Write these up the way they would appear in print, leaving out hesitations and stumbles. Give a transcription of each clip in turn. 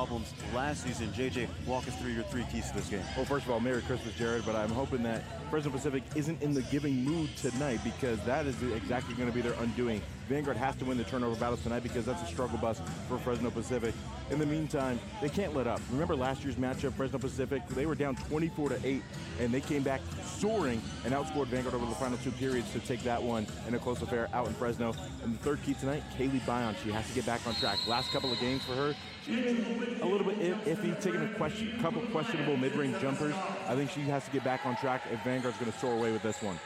problems last season. JJ, walk us through your 3 keys to this game. Well, first of all, Merry Christmas, Jared, but I'm hoping that Fresno Pacific isn't in the giving mood tonight, because that is exactly going to be their undoing. Vanguard has to win the turnover battles tonight, because that's a struggle bus for Fresno Pacific. In the meantime, they can't let up. Remember last year's matchup, Fresno Pacific, they were down 24-8, and they came back soaring and outscored Vanguard over the final 2 periods to take that one in a close affair out in Fresno. And the 3rd key tonight, Kaylee Bion. She has to get back on track. Last couple of games for her, she's been a little bit iffy, taking a couple questionable mid-range jumpers. I think she has to get back on track if Vanguard's going to soar away with this one.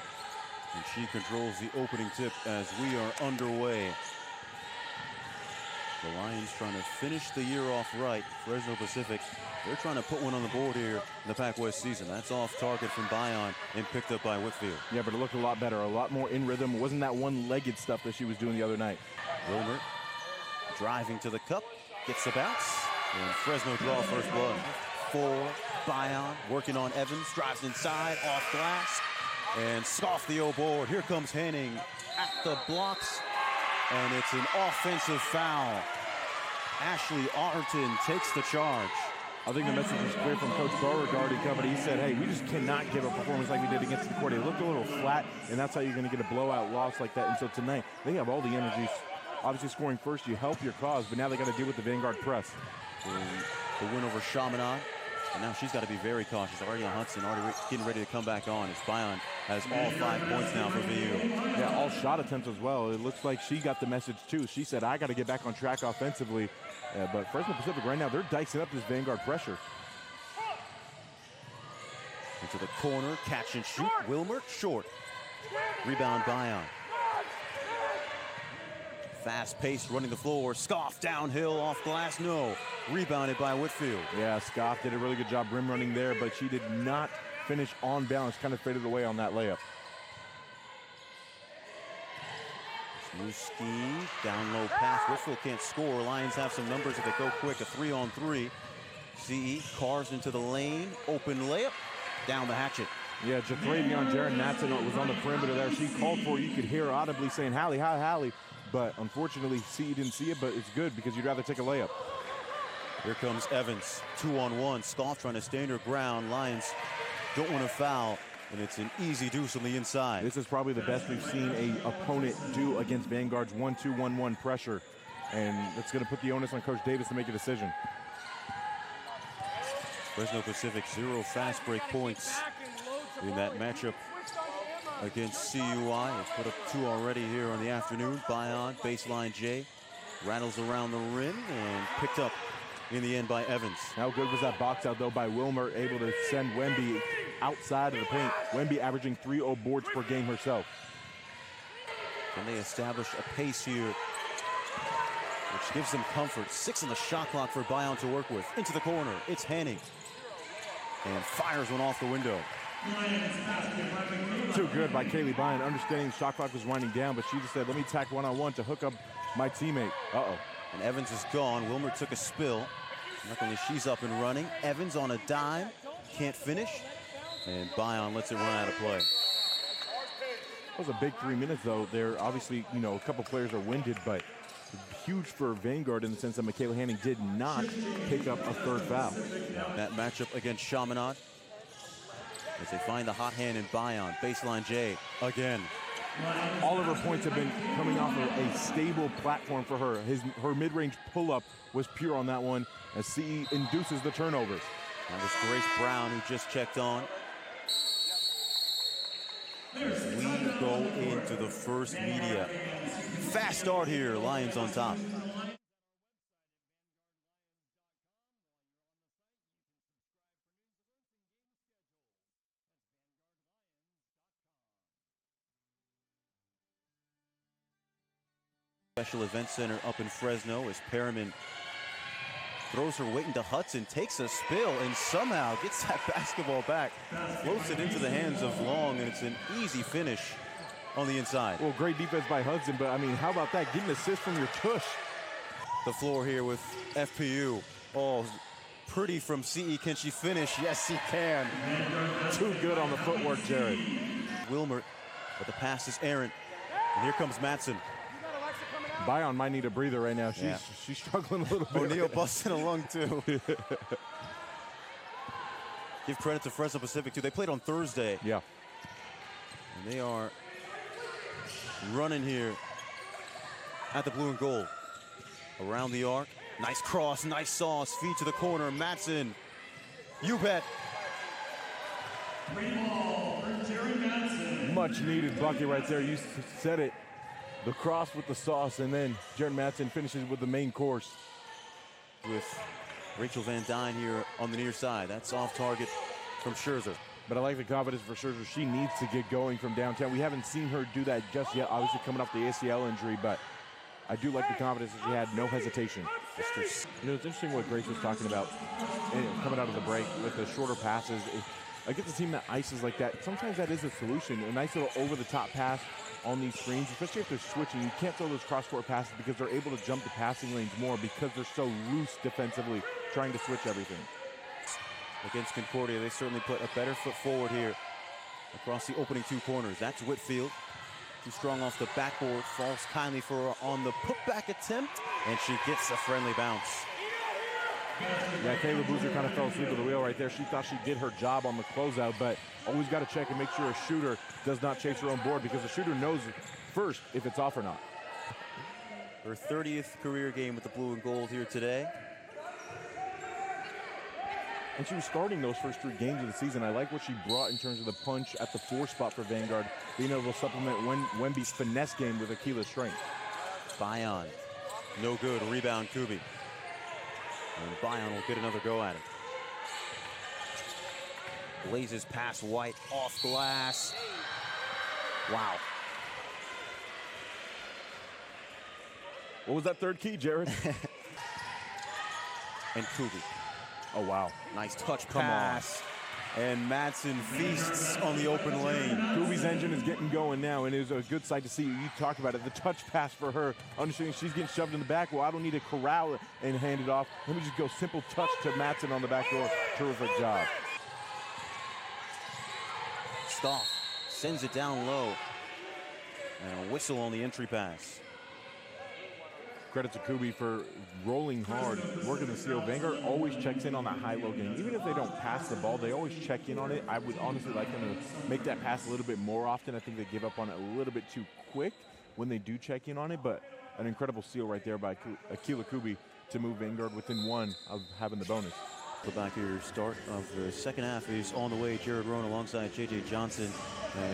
And she controls the opening tip as we are underway. The Lions trying to finish the year off right. Fresno Pacific, they're trying to put one on the board here in the PacWest season. That's off target from Bion and picked up by Whitfield. Yeah, but it looked a lot better, a lot more in rhythm. It wasn't that one-legged stuff that she was doing the other night. Wilmer driving to the cup, gets the bounce, and Fresno draw first blood. 4, Bion working on Evans, drives inside, off glass, and scoff the O board. Here comes Henning at the blocks, and it's an offensive foul. Ashley Arterton takes the charge. I think the message is clear from Coach Beauregard and company. He said, hey, we just cannot give a performance like we did against the Concordia. It looked a little flat, and that's how you're going to get a blowout loss like that. And so tonight, they have all the energy. Obviously, scoring first, you help your cause, but now they got to deal with the Vanguard press. The win over Chaminade. And now she's got to be very cautious. Ariana Hudson already getting ready to come back on as Bion has all 5 points now for VU. Yeah, all shot attempts as well. It looks like she got the message too. She said, I got to get back on track offensively. But Fresno Pacific right now, they're dicing up this Vanguard pressure. Into the corner, catch and shoot. Wilmer, short. Rebound, Bion. Fast pace, running the floor. Scoff downhill, off glass, no. Rebounded by Whitfield. Yeah, Scoff did a really good job rim running there, but she did not finish on balance. Kind of faded away on that layup. New scheme, down low pass. Whitfield can't score. Lions have some numbers if they go quick. A 3-on-3. CE carves into the lane. Open layup. Down the hatchet. Yeah, Jathravion Jaren Matson was on the perimeter there. She called for it. You could hear her audibly saying, Hallie, Hallie. But unfortunately, CE didn't see it, but it's good because you'd rather take a layup. Here comes Evans, 2-on-1. Scoff trying to stand her ground. Lions don't want to foul, and it's an easy deuce on the inside. This is probably the best we've seen an opponent do against Vanguard's 1-2-1-1 pressure. And it's going to put the onus on Coach Davis to make a decision. Fresno Pacific, 0 fast break points in that matchup against CUI. They've put up 2 already here on the afternoon. Bion, baseline J, rattles around the rim and picked up in the end by Evans. How good was that box out though by Wilmer, able to send Wemby outside of the paint. Wemby averaging 3 boards per game herself. Can they establish a pace here, which gives them comfort? 6 on the shot clock for Bion to work with. Into the corner, it's Henning. And fires one off the window. Too good by Kaylee Bion, understanding the shot clock was winding down, but she just said, let me tack one-on-one to hook up my teammate. Uh-oh. And Evans is gone. Wilmer took a spill. Luckily, she's up and running. Evans on a dime, can't finish. And Bion lets it run out of play. That was a big 3 minutes, though. They're obviously, you know, a couple players are winded, but huge for Vanguard in the sense that Michaela Henning did not pick up a 3rd foul. That matchup against Chaminade, as they find the hot hand in Bion. Baseline J again. All of her points have been coming off of a stable platform for her. Her mid-range pull-up was pure on that one as CE induces the turnovers. That was Grace Brown who just checked on. As we go into the first media. Fast start here, Lions on top. Special Event Center up in Fresno as Perriman throws her weight into Hudson, takes a spill, and somehow gets that basketball back, floats it into the hands of Long, and it's an easy finish on the inside. Well, great defense by Hudson, but I mean, how about that? Get an assist from your tush. The floor here with FPU. Oh, pretty from CE. Can she finish? Yes, she can. Too good on the footwork, Jared. Wilmer, but the pass is errant. And here comes Matson. Bion might need a breather right now. She's struggling a little bit. O'Neal busting a lung, too. Give credit to Fresno Pacific, too. They played on Thursday. Yeah. And they are running here at the blue and gold. Around the arc. Nice cross, nice sauce. Feed to the corner. Matson. You bet. Much needed bucket right there. You said it. The cross with the sauce, and then Jared Matson finishes with the main course. With Rachel Van Dyne here on the near side. That's off target from Scherzer. But I like the confidence for Scherzer. She needs to get going from downtown. We haven't seen her do that just yet, obviously coming off the ACL injury, but I do like the confidence that she had, no hesitation. You know, it's interesting what Grace was talking about coming out of the break with the shorter passes. Against a team that ices like that, sometimes that is a solution. A nice little over-the-top pass on these screens, especially if they're switching. You can't throw those cross-court passes because they're able to jump the passing lanes more because they're so loose defensively, trying to switch everything. Against Concordia, they certainly put a better foot forward here across the opening two corners. That's Whitfield. Too strong off the backboard. Falls kindly for her on the putback attempt, and she gets a friendly bounce. Yeah, Kayla Boozer kind of fell asleep at the wheel right there. She thought she did her job on the closeout, but always got to check and make sure a shooter does not chase her own board because the shooter knows first if it's off or not. Her 30th career game with the blue and gold here today. And she was starting those first 3 games of the season. I like what she brought in terms of the punch at the 4 spot for Vanguard, being able to supplement Wemby's finesse game with Akila's strength. Bion, no good, rebound Kubi. And Bion will get another go at it. Blazes past White, off glass. Wow. What was that third key, Jared? And Kubi. Oh, wow. Nice touch pass. And Madsen feasts on the open lane. Kubi's engine is getting going now, and it was a good sight to see. You talked about it, the touch pass for her. Understanding she's getting shoved in the back. Well, I don't need to corral it and hand it off. Let me just go simple touch to Madsen on the back door. Terrific job. Stoff sends it down low. And a whistle on the entry pass. Credit to Kubi for rolling hard, working the seal. Vanguard always checks in on that high-low game. Even if they don't pass the ball, they always check in on it. I would honestly like them to make that pass a little bit more often. I think they give up on it a little bit too quick when they do check in on it, but an incredible seal right there by Akila Kubi to move Vanguard within 1 of having the bonus. The back here, start of the second half is on the way. Jared Rohn alongside J.J. Johnson.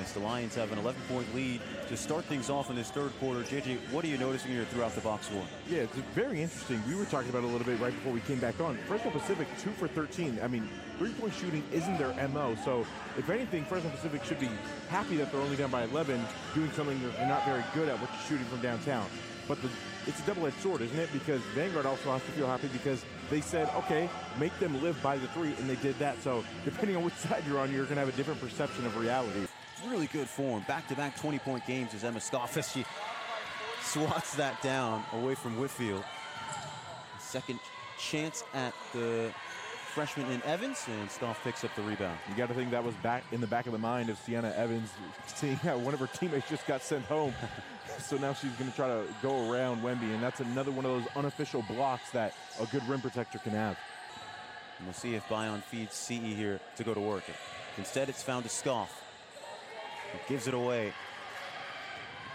As the Lions have an 11-point lead to start things off in this third quarter. J.J., what are you noticing here throughout the box score? Yeah, it's very interesting. We were talking about it a little bit right before we came back on. Fresno Pacific, 2 for 13. I mean, 3-point shooting isn't their MO. So, if anything, Fresno Pacific should be happy that they're only down by 11, doing something that they're not very good at, which is shooting from downtown. But it's a double-edged sword, isn't it? Because Vanguard also has to feel happy because they said, okay, make them live by the 3, and they did that. So depending on which side you're on, you're going to have a different perception of reality. Really good form. Back-to-back 20-point games as Emma Stoff as she swats that down away from Whitfield. Second chance at the freshman in Evans, and Stoff picks up the rebound. You got to think that was back in the back of the mind of Sienna Evans, seeing how one of her teammates just got sent home. So now she's going to try to go around Wemby, and that's another one of those unofficial blocks that a good rim protector can have. And we'll see if Bion feeds CE here to go to work. Instead, it's found to Scoff. He gives it away.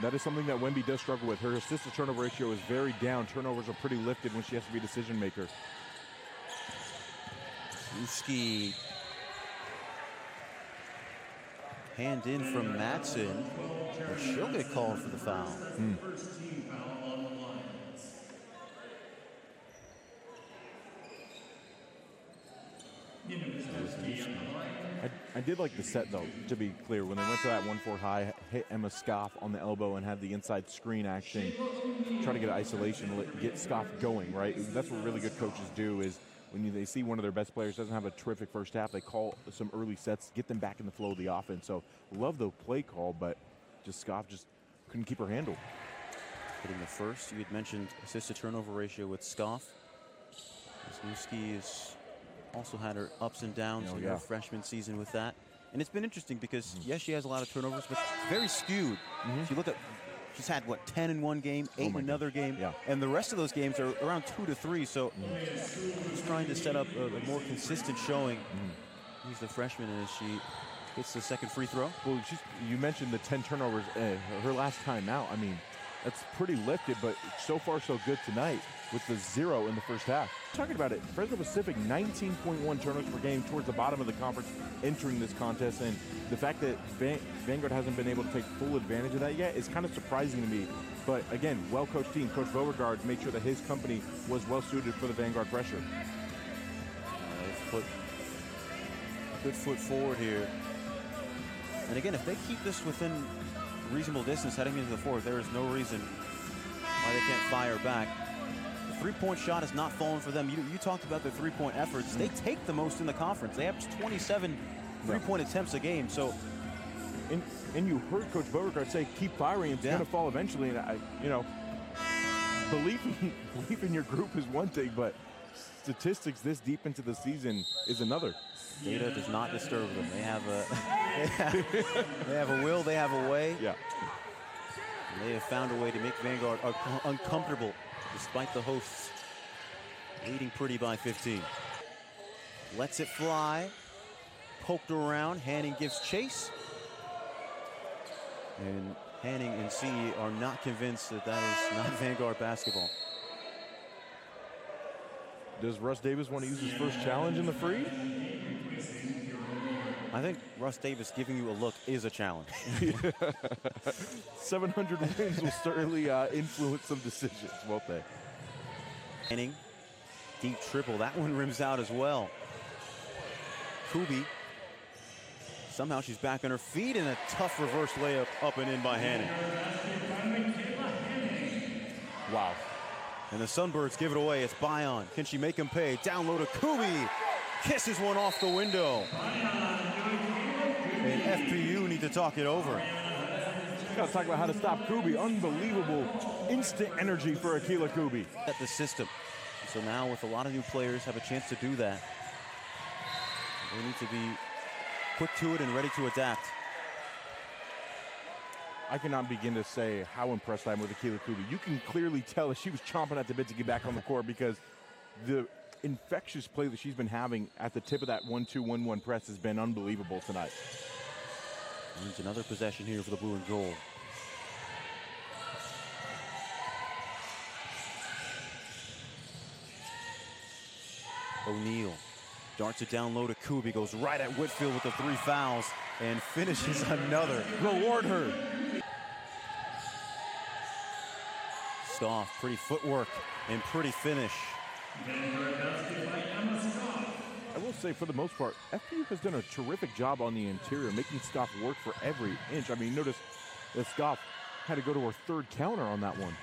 That is something that Wemby does struggle with. Her assist-to-turnover ratio is very down. Turnovers are pretty lifted when she has to be a decision maker. Uski. Hand in from Madsen, but she'll get called for the foul. I did like the set, though, to be clear. When they went to that 1-4 high, hit Emma Scoff on the elbow and had the inside screen action, try to get isolation, get Scoff going, right? That's what really good coaches do is when they see one of their best players doesn't have a terrific first half, they call some early sets, get them back in the flow of the offense. So love the play call, but Scoff just couldn't keep her handle. Hitting the first, you had mentioned assist-to-turnover ratio with Scoff. Wisniewski has also had her ups and downs in her freshman season with that. And it's been interesting because, yes, she has a lot of turnovers, but very skewed. If you look at She's had, what, 10 in one game, 8 in another game, Yeah. and the rest of those games are around 2 to 3. So she's trying to set up a more consistent showing. He's the freshman as she hits the second free throw. Well, you mentioned the 10 turnovers. Her last time out, I mean, that's pretty lifted, but so far so good tonight with the 0 in the first half. Talking about it, Fresno Pacific 19.1 turnovers per game towards the bottom of the conference entering this contest, and the fact that Vanguard hasn't been able to take full advantage of that yet is kind of surprising to me. But again, well-coached team. Coach Beauregard made sure that his company was well-suited for the Vanguard pressure. Good foot forward here. And again, if they keep this within reasonable distance heading into the fourth, there is no reason why they can't fire back. The three-point shot has not fallen for them. You talked about the three-point efforts. They take the most in the conference. They have 27 three-point attempts a game. So, and you heard Coach Beauregard say, keep firing, it's going to fall eventually. And belief in your group is one thing, but statistics this deep into the season is another. Data does not disturb them. They have a will, they have a way. Yeah. And they have found a way to make Vanguard uncomfortable despite the hosts leading pretty by 15. Lets it fly. Poked around. Hanning gives chase. And Hanning and C are not convinced that that is not Vanguard basketball. Does Russ Davis want to use his first challenge in the free? I think Russ Davis giving you a look is a challenge. 700 wins will certainly influence some decisions, won't they? Hanning, deep triple. That one rims out as well. Kubi. Somehow she's back on her feet, and a tough reverse layup up and in by Hanning. Wow. And the Sunbirds give it away. It's Bion. Can she make him pay? Down low to Kubi. Kisses one off the window. And FPU need to talk it over. Got to talk about how to stop Kubi. Unbelievable instant energy for Akila Kubi. At the system. So now with a lot of new players have a chance to do that. They need to be quick to it and ready to adapt. I cannot begin to say how impressed I am with Akila Kubi. You can clearly tell that she was chomping at the bit to get back on the court because the infectious play that she's been having at the tip of that 1-2-1-1 press has been unbelievable tonight. There's another possession here for the blue and gold. O'Neal darts it down low to Kubi, goes right at Whitfield with the 3 fouls and finishes another. Reward her. Stoff, pretty footwork and pretty finish. I will say, for the most part, FPU has done a terrific job on the interior, making Scoff work for every inch. I mean, notice that Scoff had to go to her third counter on that one.